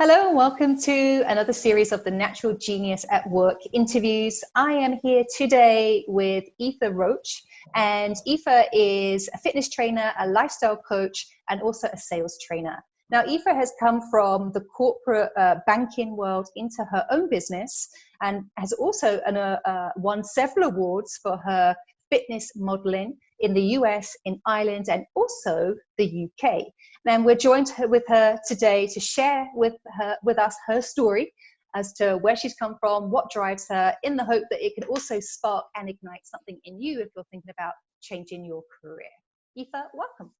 Hello and welcome to another series of the Natural Genius at Work interviews. I am here today with Aoife Roach, and Aoife is a fitness trainer, a lifestyle coach, and also a sales trainer. Now, Aoife has come from the corporate banking world into her own business and has also won several awards for her fitness modeling in the US, in Ireland, and also the UK. And we're joined with her today to share with us her story as to where she's come from, what drives her, in the hope that it can also spark and ignite something in you if you're thinking about changing your career. Aoife, welcome.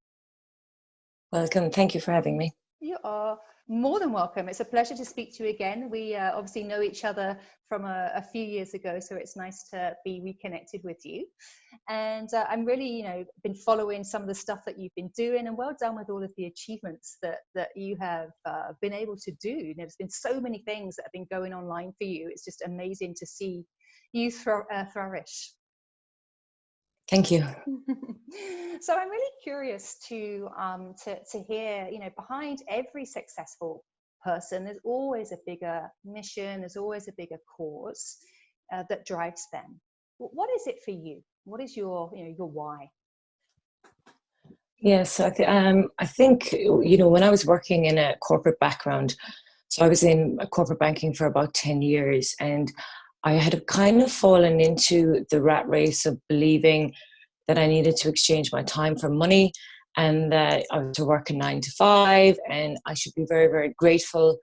Welcome. Thank you for having me. You are more than welcome. It's a pleasure to speak to you again. We obviously know each other from a few years ago, so it's nice to be reconnected with you. And I'm really, been following some of the stuff that you've been doing, and well done with all of the achievements that you have been able to do. There's been so many things that have been going online for you. It's just amazing to see you flourish. Thank you. So I'm really curious to hear, behind every successful person, there's always a bigger mission, there's always a bigger cause that drives them. What is it for you? What is your why? Yes, I think when I was working in a corporate background, so I was in corporate banking for about 10 years, and I had kind of fallen into the rat race of believing that I needed to exchange my time for money, and that I was to work a 9 to 5, and I should be very, very grateful,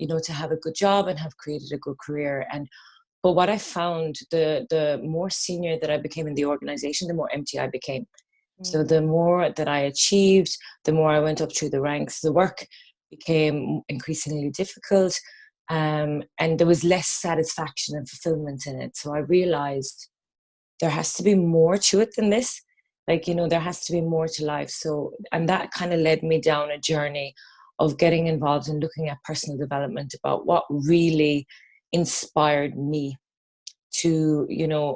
to have a good job and have created a good career. But what I found, the more senior that I became in the organization, the more empty I became. So the more that I achieved, the more I went up through the ranks. The work became increasingly difficult, and there was less satisfaction and fulfillment in it. So I realized there has to be more to it than this. There has to be more to life. So, and that kind of led me down a journey of getting involved in looking at personal development, about what really inspired me to,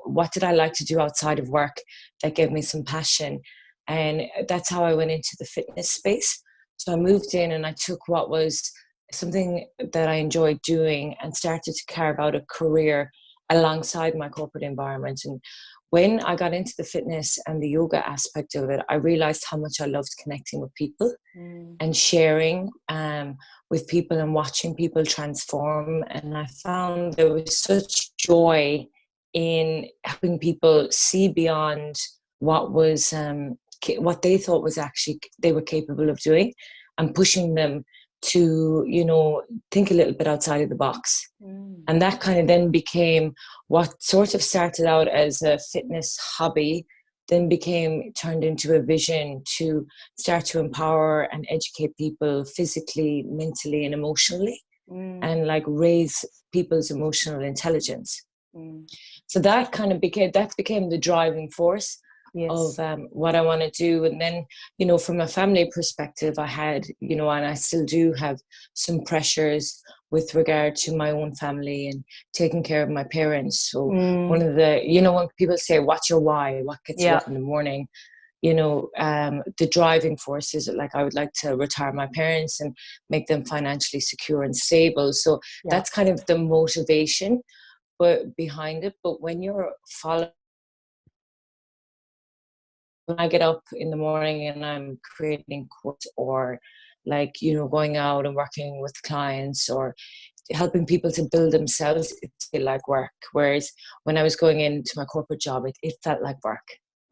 what did I like to do outside of work that gave me some passion. And that's how I went into the fitness space. So I moved in and I took what was something that I enjoyed doing and started to carve out a career alongside my corporate environment. And when I got into the fitness and the yoga aspect of it, I realized how much I loved connecting with people and sharing with people and watching people transform. And I found there was such joy in helping people see beyond what was what they thought was actually they were capable of doing, and pushing them to think a little bit outside of the box. And that kind of then became what sort of started out as a fitness hobby, then turned into a vision to start to empower and educate people physically, mentally, and emotionally, and raise people's emotional intelligence. So that kind of became the driving force. Yes. Of what I want to do. And then, from a family perspective, I had, and I still do have some pressures with regard to my own family and taking care of my parents. So one of the, when people say, what's your why? What gets you up in the morning? The driving force is I would like to retire my parents and make them financially secure and stable. So that's kind of the motivation behind it. But when you're following, when I get up in the morning and I'm creating quotes or going out and working with clients or helping people to build themselves, it's still like work. Whereas when I was going into my corporate job, it felt like work.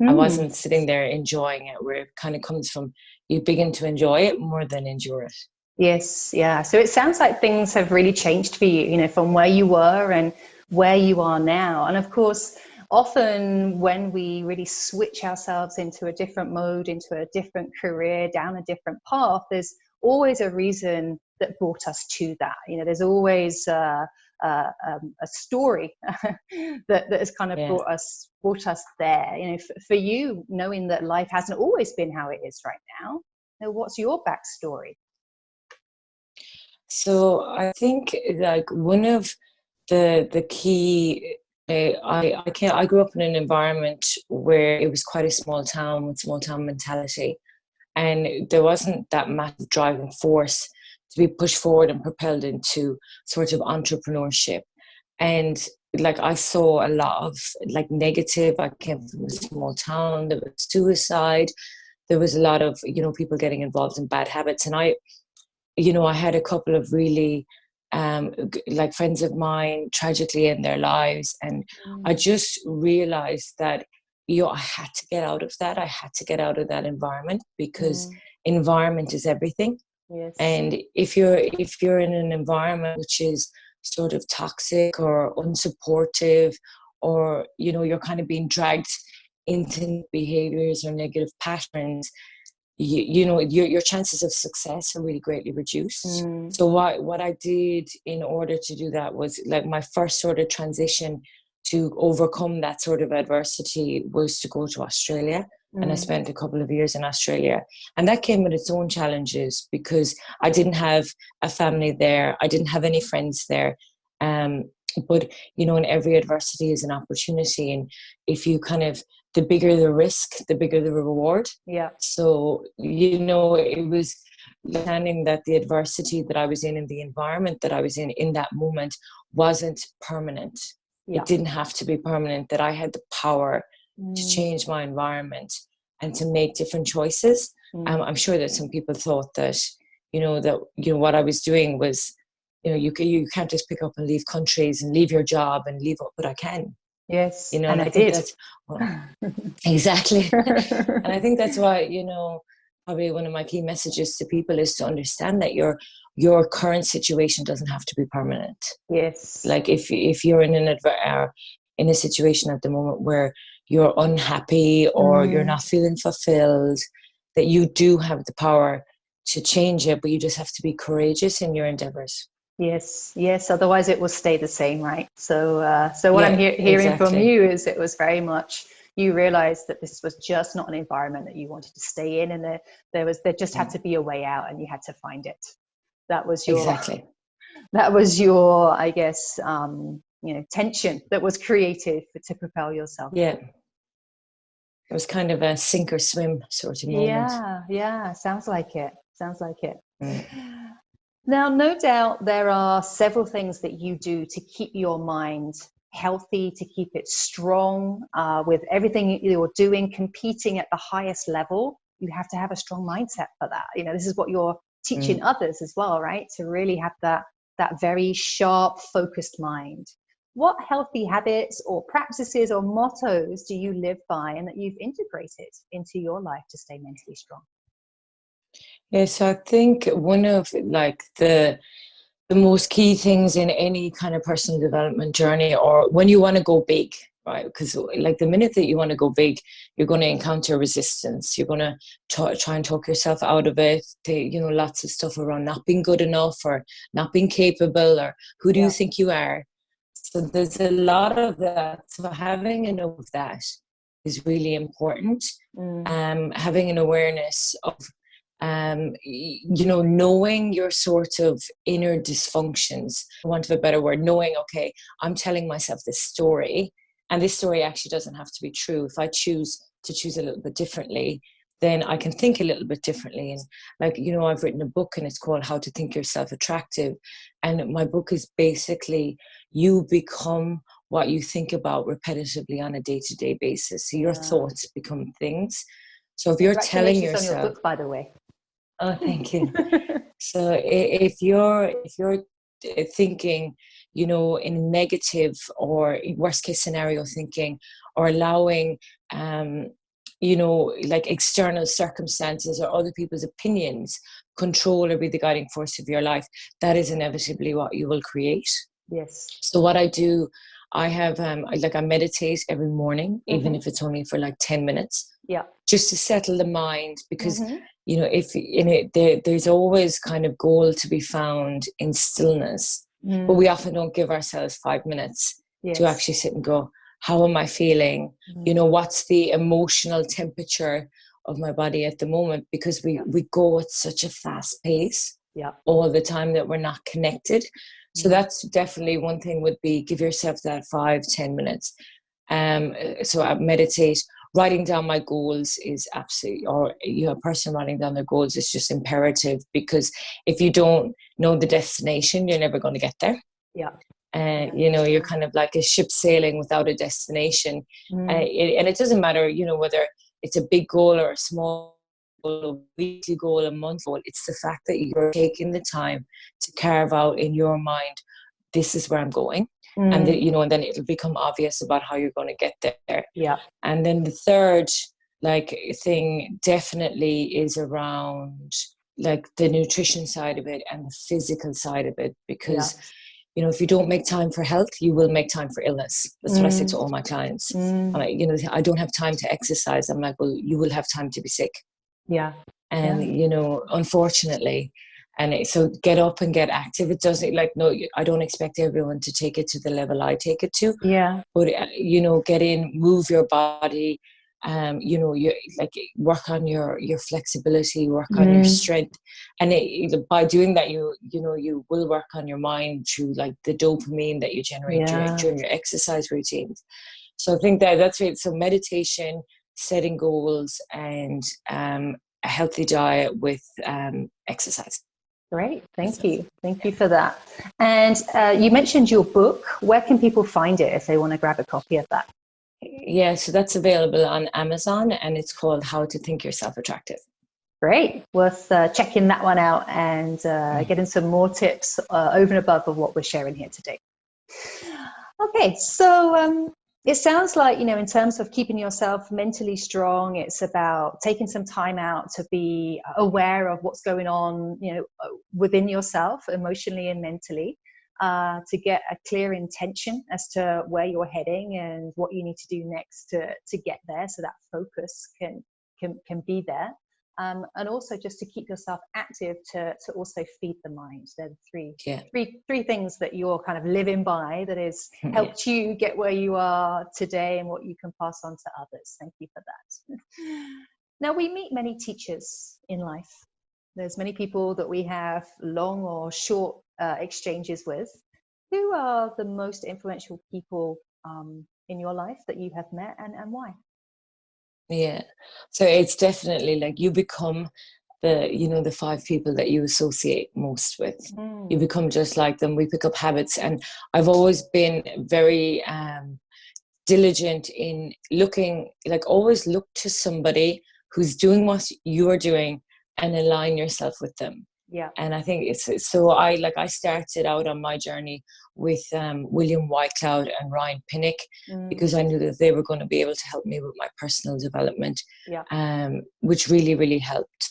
I wasn't sitting there enjoying it, where it kind of comes from you begin to enjoy it more than endure it. Yes, yeah. So it sounds like things have really changed for you, from where you were and where you are now. And of course, often when we really switch ourselves into a different mode, into a different career, down a different path, there's always a reason that brought us to that. There's always a story that has kind of brought us there. For you, knowing that life hasn't always been how it is right now, what's your backstory? So I think one of the key. I grew up in an environment where it was quite a small town with small town mentality, and there wasn't that massive driving force to be pushed forward and propelled into sort of entrepreneurship. And like I saw a lot of like negative. I came from a small town. There was suicide. There was a lot of, people getting involved in bad habits. And I had a couple of really like friends of mine tragically in their lives. And I just realized that, I had to get out of that. I had to get out of that environment, because environment is everything. Yes. And if you're in an environment which is sort of toxic or unsupportive, or, you're kind of being dragged into behaviors or negative patterns, your chances of success are really greatly reduced. So what I did in order to do that was, like, my first sort of transition to overcome that sort of adversity was to go to Australia. And I spent a couple of years in Australia, and that came with its own challenges, because I didn't have a family there. I didn't have any friends there. But, in every adversity is an opportunity. And if you the bigger the risk, the bigger the reward. Yeah. So, it was understanding that the adversity that I was in the environment that I was in that moment, wasn't permanent. Yeah. It didn't have to be permanent, that I had the power to change my environment and to make different choices. I'm sure that some people thought that, what I was doing was, you can't just pick up and leave countries and leave your job and leave up, but I can. Yes. And I I think did. that's exactly. And I think that's why, probably one of my key messages to people is to understand that your current situation doesn't have to be permanent. Yes. Like if you're in a situation at the moment where you're unhappy or you're not feeling fulfilled, that you do have the power to change it, but you just have to be courageous in your endeavors. Yes. Otherwise, it will stay the same, right? So what I'm hearing from you is it was very much, you realized that this was just not an environment that you wanted to stay in, and there just had to be a way out, and you had to find it. That was your, I guess, tension that was created to propel yourself. Yeah. It was kind of a sink or swim sort of moment. Yeah. Sounds like it. Now, no doubt there are several things that you do to keep your mind healthy, to keep it strong, with everything you're doing, competing at the highest level. You have to have a strong mindset for that. This is what you're teaching others as well, right? To really have that very sharp, focused mind. What healthy habits or practices or mottos do you live by and that you've integrated into your life to stay mentally strong? Yeah, so I think one of the most key things in any kind of personal development journey, or when you want to go big, right? Because the minute that you want to go big, you're going to encounter resistance. You're going to try and talk yourself out of it. Lots of stuff around not being good enough or not being capable, or who do you think you are? So there's a lot of that. So having enough of that is really important. Having an awareness of knowing your sort of inner dysfunctions, for want of a better word, knowing, okay, I'm telling myself this story, and this story actually doesn't have to be true. If I choose to choose a little bit differently, then I can think a little bit differently. And I've written a book, and it's called How to Think Yourself Attractive. And my book is basically, you become what you think about repetitively on a day-to-day basis. So your thoughts become things. So if you're telling yourself, on your book, by the way. Oh, thank you. So if you're thinking, in negative or worst case scenario thinking, or allowing, external circumstances or other people's opinions control or be the guiding force of your life, that is inevitably what you will create. Yes. So what I do, I have, I meditate every morning, even if it's only for 10 minutes. Yeah. Just to settle the mind, because if in it, there's always kind of goal to be found in stillness, but we often don't give ourselves 5 minutes to actually sit and go, how am I feeling? What's the emotional temperature of my body at the moment? Because we go at such a fast pace all the time that we're not connected. So that's definitely one thing, would be give yourself that 5-10 minutes. So I meditate, writing down my goals is absolutely, or a person writing down their goals is just imperative, because if you don't know the destination, you're never going to get there. Yeah. You're kind of like a ship sailing without a destination. And it doesn't matter, whether it's a big goal or a small goal, a weekly goal, a month goal. It's the fact that you're taking the time to carve out in your mind, this is where I'm going. And and then it'll become obvious about how you're going to get there. Yeah. And then the third thing definitely is around like the nutrition side of it and the physical side of it, because if you don't make time for health, you will make time for illness. That's what I say to all my clients. And I don't have time to exercise. I'm like, well, you will have time to be sick. Yeah. And unfortunately, so get up and get active. It doesn't I don't expect everyone to take it to the level I take it to. Yeah. But get in, move your body. You like work on your flexibility, work on your strength, and by doing that, you will work on your mind through like the dopamine that you generate during your exercise routines. So I think that's it. So meditation, setting goals, and a healthy diet with exercise. Great, thank you for that. And you mentioned your book. Where can people find it if they want to grab a copy of that? Yeah, so that's available on Amazon, and it's called How to Think Yourself Attractive. Great, worth checking that one out and getting some more tips over and above of what we're sharing here today. Okay, so it sounds like, in terms of keeping yourself mentally strong, it's about taking some time out to be aware of what's going on, within yourself, emotionally and mentally. To get a clear intention as to where you're heading and what you need to do next to get there, so that focus can be there, and also just to keep yourself active to also feed the mind. They're three things that you're kind of living by that has helped you get where you are today and what you can pass on to others. Thank you for that. Now, we meet many teachers in life. There's many people that we have long or short exchanges with. Who are the most influential people in your life that you have met, and why? Yeah, so it's definitely like you become the 5 people that you associate most with. You become just like them. We pick up habits, and I've always been very diligent in looking, like always look to somebody who's doing what you're doing and align yourself with them. Yeah. And I think it's so I started out on my journey with William Whitecloud and Ryan Pinnock, because I knew that they were going to be able to help me with my personal development, which really, really helped.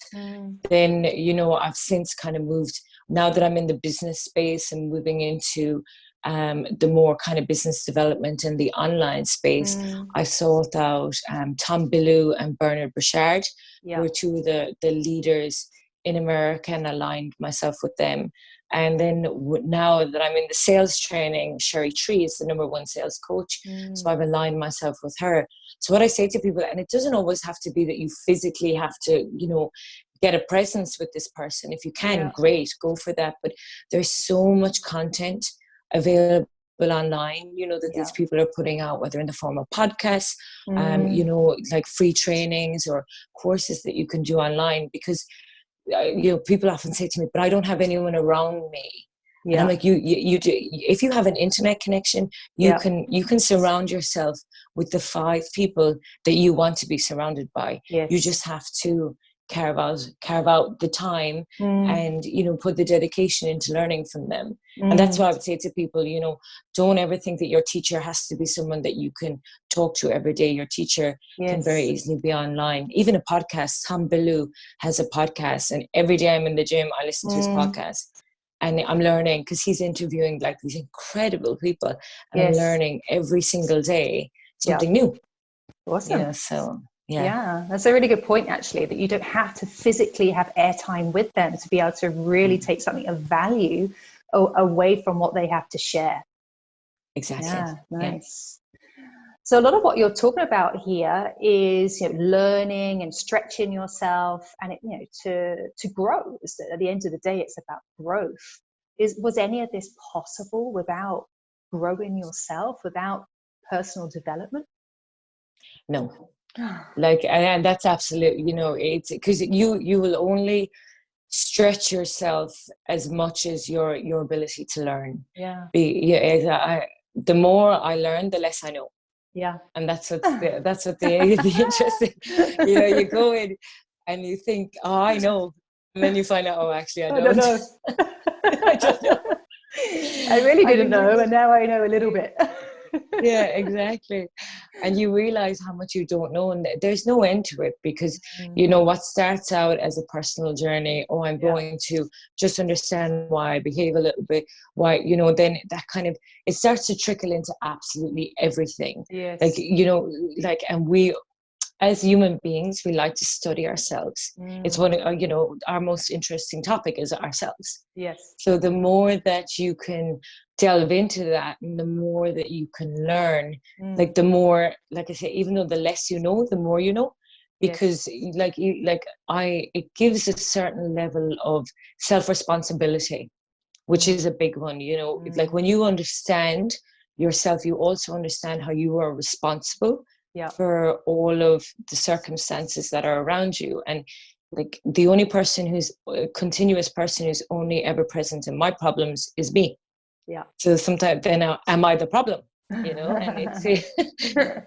Then, I've since kind of moved, now that I'm in the business space and moving into the more kind of business development and the online space, I sought out Tom Billou and Bernard Burchard, who are 2 of the leaders in America, and aligned myself with them. And then now that I'm in the sales training, Sherry Tree is the #1 sales coach. So I've aligned myself with her. So what I say to people, and it doesn't always have to be that you physically have to, get a presence with this person. If you can, great, go for that. But there's so much content available online, that these people are putting out, whether in the form of podcasts, like free trainings or courses that you can do online, because people often say to me, but I don't have anyone around me. And I'm like, you do. If you have an internet connection, you can surround yourself with the 5 people that you want to be surrounded by. You just have to carve out the time and put the dedication into learning from them. And that's why I would say to people, don't ever think that your teacher has to be someone that you can talk to every day. Your teacher can very easily be online. Even a podcast. Tom Billou has a podcast, and every day I'm in the gym, I listen to his podcast, and I'm learning, because he's interviewing like these incredible people, and I'm learning every single day something new. Awesome. Yeah, that's a really good point, actually, that you don't have to physically have airtime with them to be able to really take something of value away from what they have to share. Exactly. Yeah, nice. So a lot of what you're talking about here is learning and stretching yourself, and to grow. So at the end of the day, it's about growth. Was any of this possible without growing yourself, without personal development? No. Like, and that's absolute, you know, it's because you will only stretch yourself as much as your ability to learn. Yeah. Yeah, the more I learn, the less I know. Yeah. And that's what the interesting, you know, you go in and you think, oh, I know, and then you find out, oh, actually I I don't don't. know. I don't know. I really I didn't think know, and now I know a little bit. yeah, exactly. And you realize how much you don't know, and there's no end to it, because you know what starts out as a personal journey. Oh, I'm Yeah. going to just understand why I behave a little bit, why, you know, then that kind of, it starts to trickle into absolutely everything. Like, Yes. you know, like, and we, as human beings, we like to study ourselves. It's one of, you know, our most interesting topic is ourselves. Yes. So the more that you can delve into that, and the more that you can learn, like the more, like I say, even though the less you know, the more you know, Yes. because it gives a certain level of self-responsibility, which is a big one. You know, like when you understand yourself, you also understand how you are responsible Yeah. for all of the circumstances that are around you. And like the only person who's a continuous person who's only ever present in my problems is me. Yeah. So sometimes then am I the problem? You know, and it's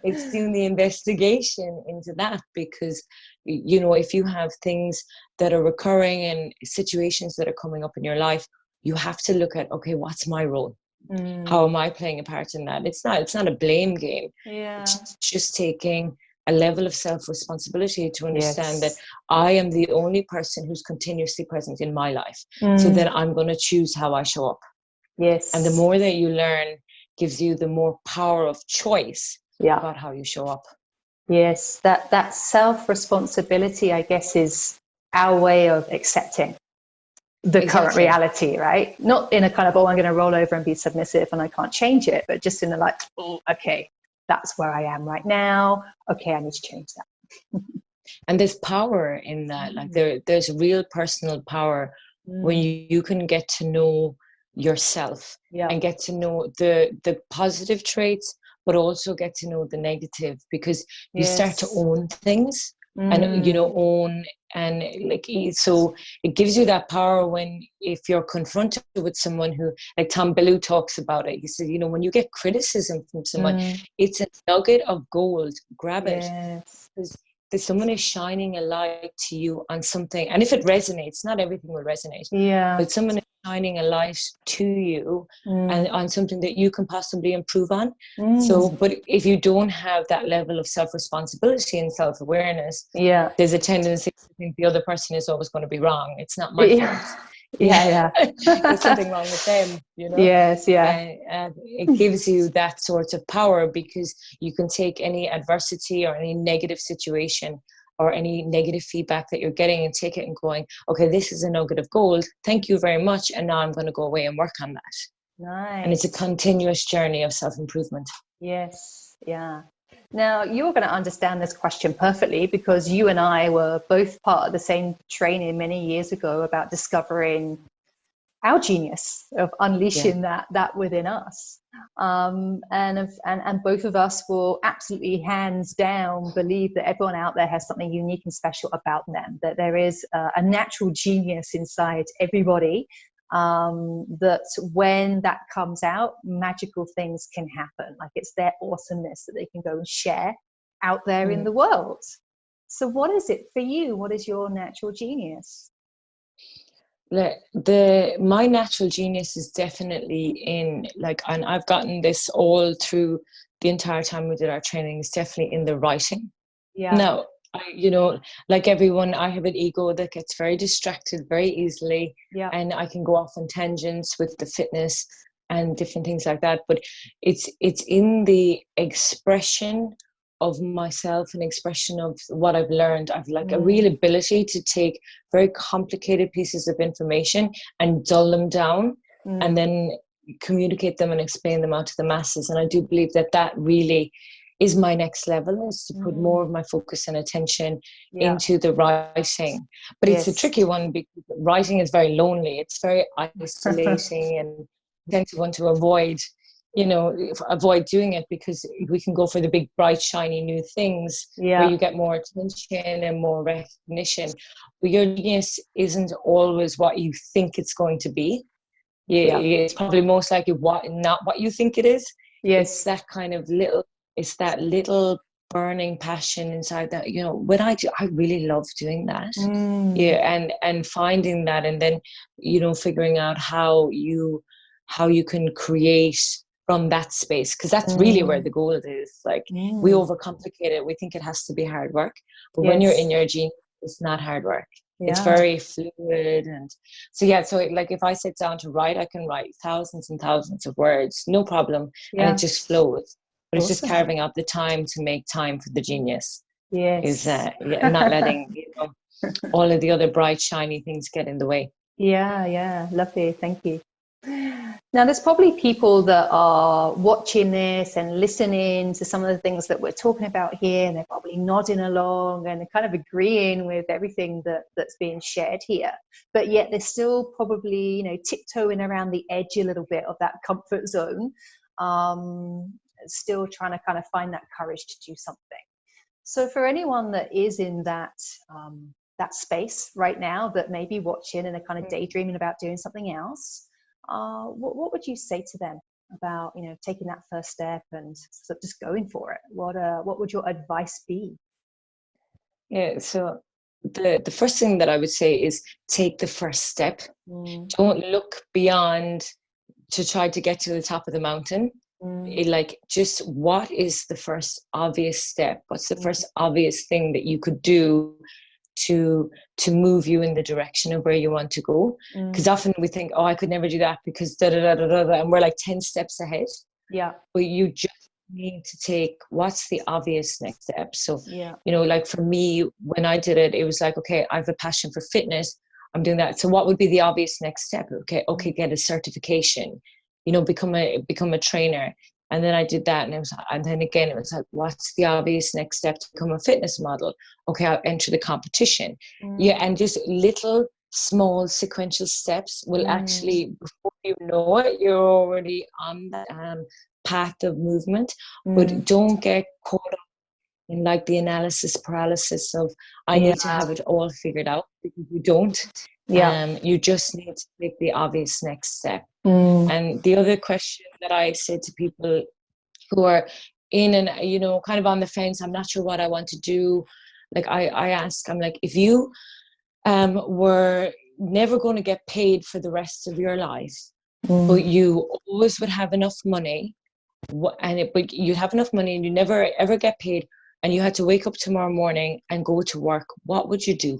it's doing the investigation into that, because you know, if you have things that are recurring and situations that are coming up in your life, you have to look at, okay, what's my role? How am I playing a part in that? It's not a blame game. Yeah. It's just taking a level of self-responsibility to understand that Yes. I am the only person who's continuously present in my life. So Mm. then I'm going to choose how I show up. And the Yes. more that you learn gives you the more power of choice Yeah. about how you show up. Yes. That self-responsibility, I guess, is our way of accepting the current Exactly. reality, right? Not in a kind of, oh, I'm going to roll over and be submissive and I can't change it, but just in a like, oh, okay, that's where I am right now. Okay, I need to change that. And there's power in that. Like there's real personal power when you can get to know yourself Yeah. and get to know the positive traits, but also get to know the negative, because you start to Yes. own things, and you know, own, and like, so it gives you that power when, if you're confronted with someone who, like Tom Bellew talks about it, he said, you know, when you get criticism from someone, it's a nugget of gold. Grab it, Yes. because someone is shining a light to you on something, and if it resonates, not everything will resonate, Yeah. but someone is shining a light to you and on something that you can possibly improve on. So, but if you don't have that level of self-responsibility and self-awareness, Yeah. there's a tendency to think the other person is always going to be wrong. It's not my fault. Yeah. Yeah, Yeah. there's Yeah. something wrong with them, you know. Yes. Yeah. And it gives you that sort of power, because you can take any adversity or any negative situation or any negative feedback that you're getting and take it and going, okay, this is a nugget of gold. Thank you very much. And now I'm going to go away and work on that. And it's a Nice. continuous journey of self-improvement. Yes. Yeah. Now, you're going to understand this question perfectly because you and I were both part of the same training many years ago about discovering our genius, of Yeah. unleashing that within us. And both of us will absolutely, hands down, believe that everyone out there has something unique and special about them, that there is a natural genius inside everybody, that when that comes out, magical things can happen. Like it's their awesomeness that they can go and share out there in the world. So what is it for you? What is your natural genius? My natural genius is definitely in, like, and I've gotten this all through the entire time we did our training, is definitely in the writing. Yeah. Now, you know, like everyone, I have an ego that gets very distracted very easily, Yeah. and I can go off on tangents with the fitness and different things like that. But it's in the expression of myself and expression of what I've learned. I've like a real ability to take very complicated pieces of information and dull them down, and then communicate them and explain them out to the masses. And I do believe that that really is my next level, is to put more of my focus and attention into the writing. But it's a Yes. tricky one, because writing is very lonely. It's very isolating, and tend to want to avoid avoid doing it, because we can go for the big, bright, shiny new things where you get more attention and more recognition. But your genius isn't always what you think it's going to be. It's probably most likely not what you think it is. It's that kind of it's that little burning passion inside that, when I really love doing that. And finding that, and then, figuring out how you can create from that space, because that's really where the goal is. Like, we overcomplicate it. We think it has to be hard work, but when you're in your genius, it's not hard work. It's very fluid. And so like, if I sit down to write, I can write thousands and thousands of words, no problem, and it just flows. But it's just carving out the time to make time for the genius. Is not letting all of the other bright, shiny things get in the way. Lovely, thank you. Now, there's probably people that are watching this and listening to some of the things that we're talking about here, and they're probably nodding along and kind of agreeing with everything that's being shared here. But yet they're still probably, tiptoeing around the edge a little bit of that comfort zone, still trying to kind of find that courage to do something. So for anyone that is in that space right now, that may be watching and are kind of daydreaming about doing something else, what would you say to them about taking that first step and sort of just going for it? What would your advice be? So the first thing that I would say is take the first step. Don't look beyond to try to get to the top of the mountain. Just what is the first obvious step? What's the first obvious thing that you could do to move you in the direction of where you want to go? Because often we think, I could never do that because da da da da da, and we're like 10 steps ahead. But you just need to take what's the obvious next step. So like for me, when I did it, it was like, okay, I have a passion for fitness, I'm doing that. So what would be the obvious next step? Okay, get a certification, become a trainer. And then I did that, and then again, it was like, what's the obvious next step to become a fitness model? Okay, I'll enter the competition. And just little, small, sequential steps will actually, before you know it, you're already on that path of movement. But don't get caught up in like the analysis paralysis of, I need to have it all figured out, because you don't. You just need to take the obvious next step. And the other question that I said to people who are in and kind of on the fence, I'm not sure what I want to do, like I ask, I'm like, if you were never going to get paid for the rest of your life, but you always would have enough money, but you'd have enough money and you never ever get paid, and you had to wake up tomorrow morning and go to work, what would you do?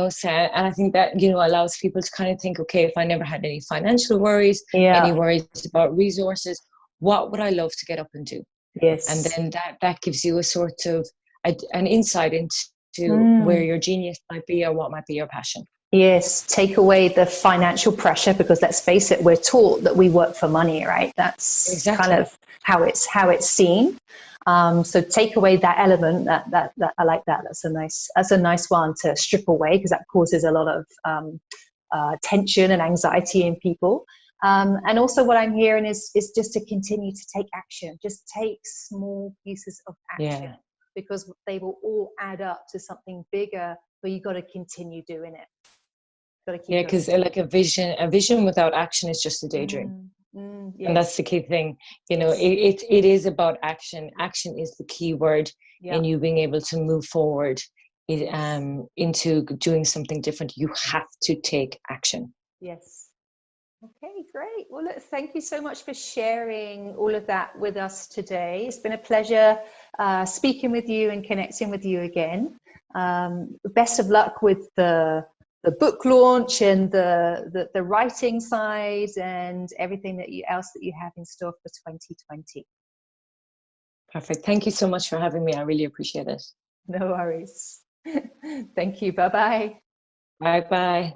So, and I think that, allows people to kind of think, okay, if I never had any financial worries, any worries about resources, what would I love to get up and do? And then that gives you a sort of an insight into where your genius might be, or what might be your passion. Take away the financial pressure, because let's face it, we're taught that we work for money, right? That's kind of how it's seen. So take away that element. That I like that. That's a nice one to strip away, because that causes a lot of tension and anxiety in people. And also what I'm hearing is just to continue to take action. Just take small pieces of action, because they will all add up to something bigger. But you got to continue doing it. Because like a vision without action is just a daydream. And that's the key thing. It is about action. Action is the key word in you being able to move forward into doing something different. You have to take action. Okay, great. Well, look, thank you so much for sharing all of that with us today. It's been a pleasure speaking with you and connecting with you again. Best of luck with the book launch and the writing side and everything else that you have in store for 2020. Perfect. Thank you so much for having me. I really appreciate it. No worries. Thank you. Bye-bye. Bye-bye.